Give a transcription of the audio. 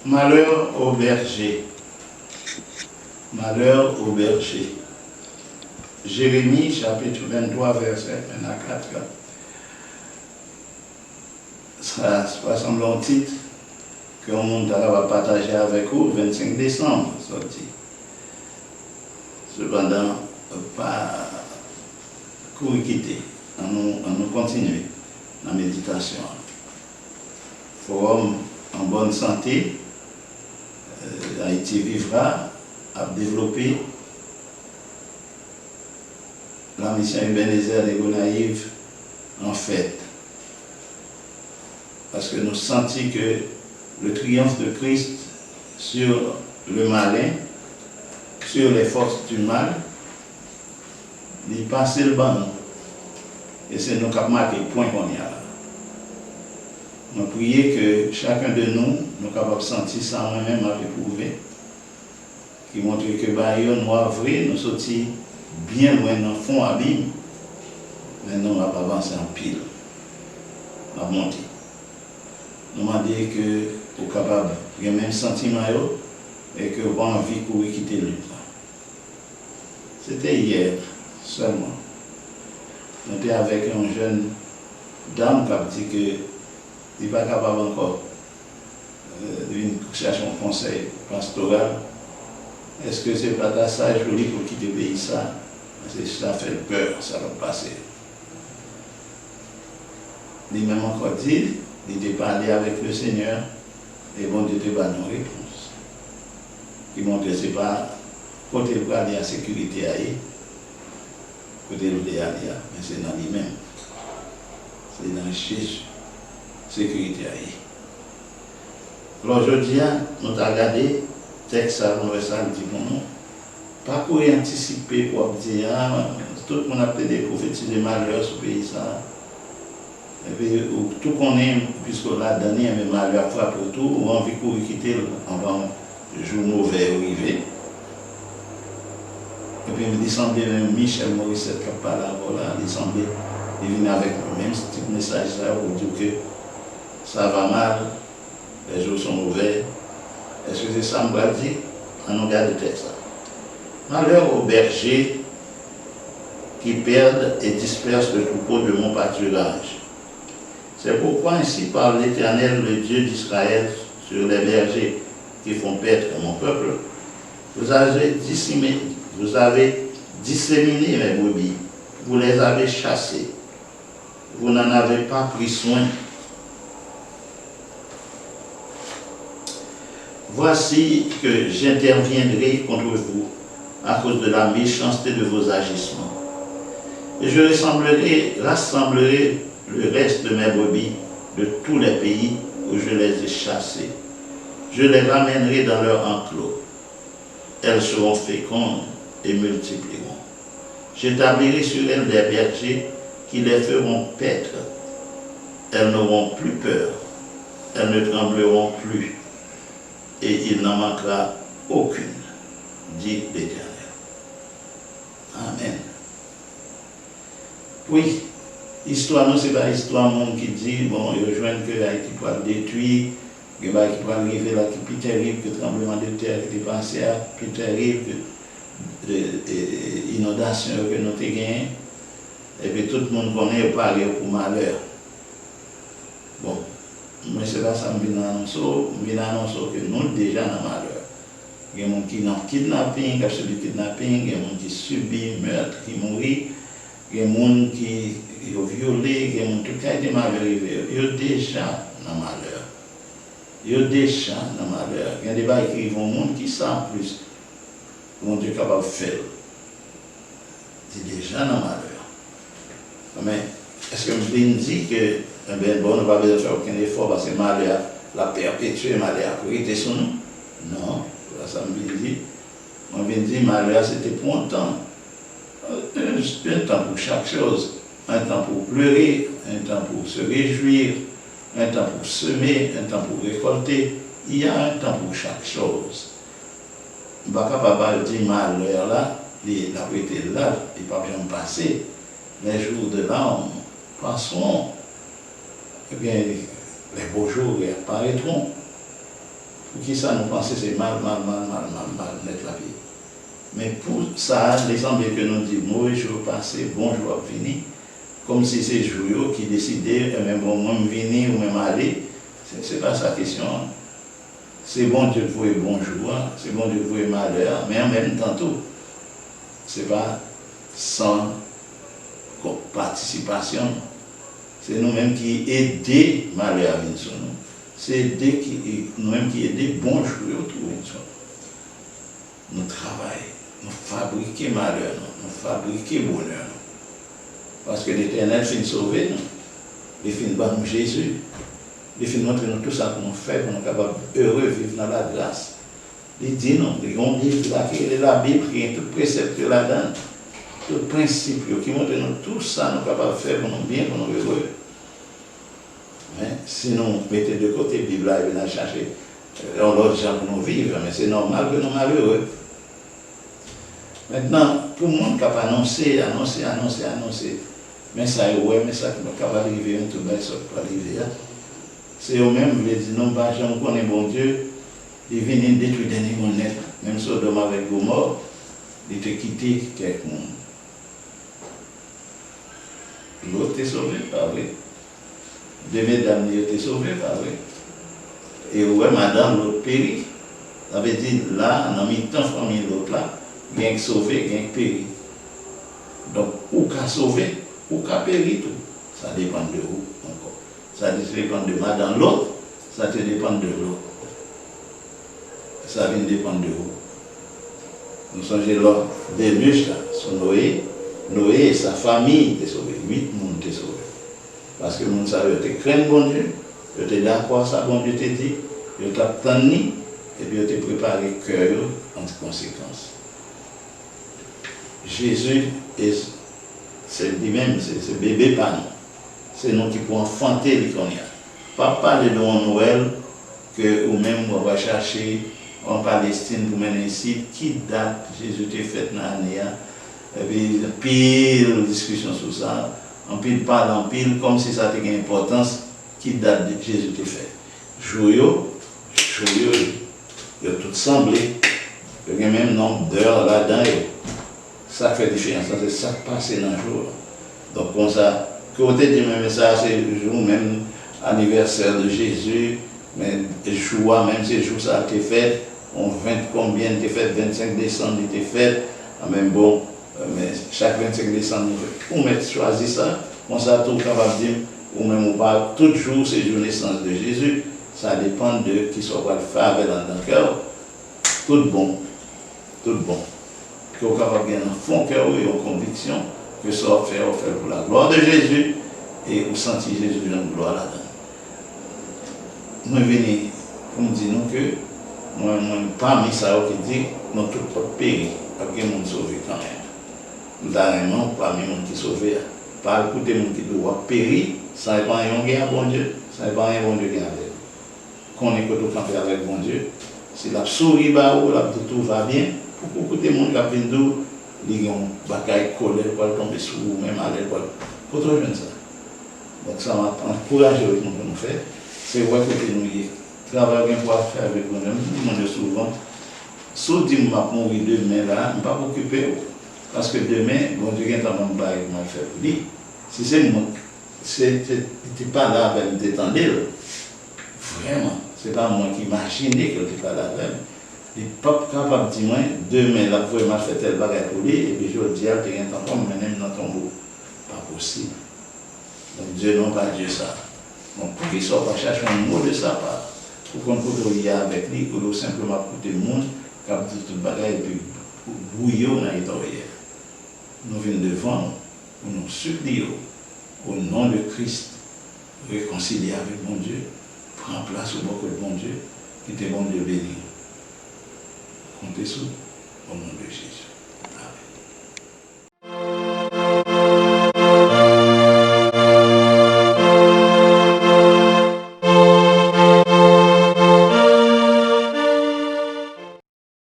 Malheur au berger. Malheur au berger. Jérémie, chapitre 23, verset 1 à 4. Ça ressemble à un titre que le monde va partager avec vous le 25 décembre. Sorti. Cependant, pas courir quitter. On nous continue la méditation. Forum en bonne santé, Haïti vivra à développer la mission Ebenezer de Gonaïve en fait. Parce que nous sentons que le triomphe de Christ sur le malin, sur les forces du mal, il passe le banc. Et c'est nous qui avons marqué le point qu'on y a là. Nous prions que chacun de nous, nous capables de sentir ça moi-même à éprouver, qui montre que Bayon, nous vrai, nous sortis bien loin dans le fond abîme, mais nous n'avons pas avancé en pile. Nous avons monté. Nous avons dit que nous sommes capables de le même sentiment et que nous avons envie de quitter le lutte. C'était hier seulement. Nous étions avec une jeune dame qui a dit que il n'est pas capable encore de chercher un conseil pastoral. Est-ce que c'est pas ta sage pour quitter le pays ça? Ça fait peur, ça va passer. Il m'a encore dit, il était parlé avec le Seigneur et bon Dieu te pas nos réponses. Qui montre que ce n'est pas côté pour aller à la sécurité, côté de aller, mais c'est dans lui-même. C'est dans Jésus. Sécurité. Alors aujourd'hui, nous avons regardé le texte, nous dit pour nous, pas pour anticiper pour dire, tout le monde a peut-être des prophéties de malheur sur le pays. Et puis, tout qu'on aime, puisque la dernière, mais malheur frappe autour, ou envie de quitter avant le jour mauvais arrivé. Et puis, il semblait même Michel Maurice qui a parlé là, il semblait, il venait avec le même petit message là pour dire que ça va mal, les jours sont mauvais. Est-ce que c'est ça que je dis? On regarde le texte. Malheur aux bergers qui perdent et dispersent le troupeau de mon pâturage. C'est pourquoi ainsi parle l'Éternel, le Dieu d'Israël, sur les bergers qui font paître mon peuple. Vous avez disséminé mes brebis, vous les avez chassées, vous n'en avez pas pris soin. Voici que j'interviendrai contre vous à cause de la méchanceté de vos agissements. Et je rassemblerai le reste de mes brebis de tous les pays où je les ai chassées. Je les ramènerai dans leur enclos. Elles seront fécondes et multiplieront. J'établirai sur elles des bergers qui les feront paître. Elles n'auront plus peur. Elles ne trembleront plus. Et il n'en manquera aucune, dit l'Éternel. Amen. Oui, l'histoire, non, ce n'est pas l'histoire monde qui dit, bon, il rejoint que Haïti peut être détruit, que qui peut arriver là, qui est plus terrible que le tremblement de terre qui est passé, plus terrible que l'inondation que nous avons gagnée. Et puis tout le monde connaît parler pour malheur. Bon. Mais c'est pas ça que je viens annoncer que nous déjà dans le malheur. Il y a des gens qui ont kidnapping, qui ont subi kidnapping, il y a des gens qui subissent meurtre, qui mourent, il y a des gens qui ont violé, il y a des gens qui ont été malheureux. Il y a déjà dans le malheur. Il y a déjà dans le malheur. Il y a des gens qui vont monde qui savent plus. Mon Dieu est capable de faire. C'est déjà dans le malheur. Mais est-ce que je viens dire que eh bien, bon, on n'a pas besoin de faire aucun effort parce que malheur la perpétuer, malheur a été sur nous? Non, ça me dit. On vient dire malheur c'était pour un temps. Un temps pour chaque chose. Un temps pour pleurer, un temps pour se réjouir, un temps pour semer, un temps pour récolter. Il y a un temps pour chaque chose. Je ne suis pas capable de dire malheur là, il a été là, il ne peut pas bien passer. Les jours de l'âme passeront. Eh bien, les beaux jours apparaîtront. Pour qui ça nous pense c'est mal, mettre la vie. Mais pour ça, l'exemple que nous disons, mauvais jour passé, bon jour venir, comme si c'est jour qui décidait, même bon, même venir ou même aller, c'est pas sa question. C'est bon Dieu de vous bonjour, c'est bon Dieu de vous malheur, mais en même temps tout, c'est pas sans participation. C'est nous-mêmes qui aidons malheur à venir sur nous. C'est nous-mêmes qui aidons bon jour à trouver sur nous. Nous travaillons, nous fabriquons malheur, nous fabriquons bonheur. Parce que l'Éternel finit sauver nous. Il finit par nous Jésus. Il finit montrer nous tout ça que nous faisons pour nous capables heureux vivre dans la grâce. Il dit non, il y a un livre là, qui est la Bible, qui est tout précepte là-dedans, tout principe qui montre nous tout ça, nous capables de faire pour nous bien, pour nous heureux. Mais si nous mettons de côté la Bible et venons chercher l'autre gens pour nous vivre, mais c'est normal que nous soyons malheureux. Maintenant, tout le monde est capable d'annoncer, mais ça est ouais, mais ça qui est capable d'arriver, tout le monde peut arriver. C'est eux-mêmes qui disent non, pas j'en connais bon Dieu, ils viennent détruire des niveaux nets, même Sodome avec Gomorrhe, ils te quitté quelques monde. L'autre est sauvé, pas vrai. Deux mesdames étaient sauvées, pas vrai. Et ouais, madame, l'autre périt. Ça veut dire là, en mi-temps, famille l'autre là, il y a un sauvé, il y a un péri. Donc, ou qu'à sauver, ou qu'à périr tout. Ça dépend de vous encore. Ça dépend de madame l'autre, ça te dépend de l'autre. Ça vient dépendre de vous. Nous songez là, des muscles là, sur Noé. Noé et sa famille étaient sauvés. 8 personnes étaient sauvés. Parce que nous savons que tu crains bon Dieu, tu es d'accord ça, bon Dieu te dit, tu t'as tenu, et puis tu as préparé le cœur en conséquence. Jésus, c'est lui-même, c'est bébé pas nous. C'est nous qui pouvons enfanter l'iconia. Pas parler de Noël, que ou même on va chercher en Palestine pour mener ici, qui date Jésus t'a fait dans l'année, et puis pile discussion sur ça, en pile parle en pile, comme si ça avait une importance, qui date de Jésus t'a fait. Joyeux, il a tout semblé, il y a même nombre d'heures là-dedans, ça fait différence, c'est ça qui passe dans le jour. Donc comme ça, côté dit même ça, c'est le jour même anniversaire de Jésus, mais jour même ces jours ça a été fait, on 20 combien t'es fait, 25 décembre t'es fait, même bon, mais chaque 25 décembre, on met choisi ça, on ça tout capable de dire, ou même ou pas, tout jour c'est jour naissance de Jésus, ça dépend de qui soit pas le faire avec dans le cœur, tout bon, que vous capable de gagner un fond cœur et une conviction que ça va faire pour la gloire de Jésus et vous sentir Jésus dans la gloire là-dedans. Nous venons pour nous dire que moi, parmi ça qui dit, nous tous pas périr, pas que nous sauver quand même. Nous avons parmi les gens qui sauvent, pas écouter les gens qui doivent périr, ça n'est pas un gain à bon Dieu, ça n'est pas un bon Dieu qui est avec vous. Qu'on est que tout camper avec bon Dieu, si la souris tout va bien, pour écouter les gens qui viennent d'où, ils ont des bagailles collées, pour tomber sous vous, même à l'école. Pour tout jeune ça. Donc ça m'a encouragé avec nous que nous faisons. C'est vrai que nous travaillons pour faire avec nous-mêmes, nous demandons souvent. Si je dis que je vais mourir demain, là, je ne vais pas m'occuper. Parce que demain, bon Dieu, il y a un temps que je vais faire pour lui. Si c'est moi, tu n'es pas là avec me détendre. Vraiment, ce n'est pas moi qui imaginais que tu n'es pas là avec moi. Il n'est pas capable de dire, demain, là, vous pouvez faire tel bagage pour lui, et puis je dis, tu as un temps comme même dans ton mot. Pas possible. Donc Dieu non pas Dieu ça. Donc pour qu'il soit pas chercher un mot de sa part, pour qu'on puisse y aller avec lui, ou simplement écouter le monde, qui a dit tout le bagage et puis bouillir dans les oreilles. Nous venons devant nous, nous supplions au nom de Christ, réconcilier avec mon Dieu, prendre place au beaucoup de mon Dieu, qui était bon Dieu béni. Comptez sur au nom de Jésus.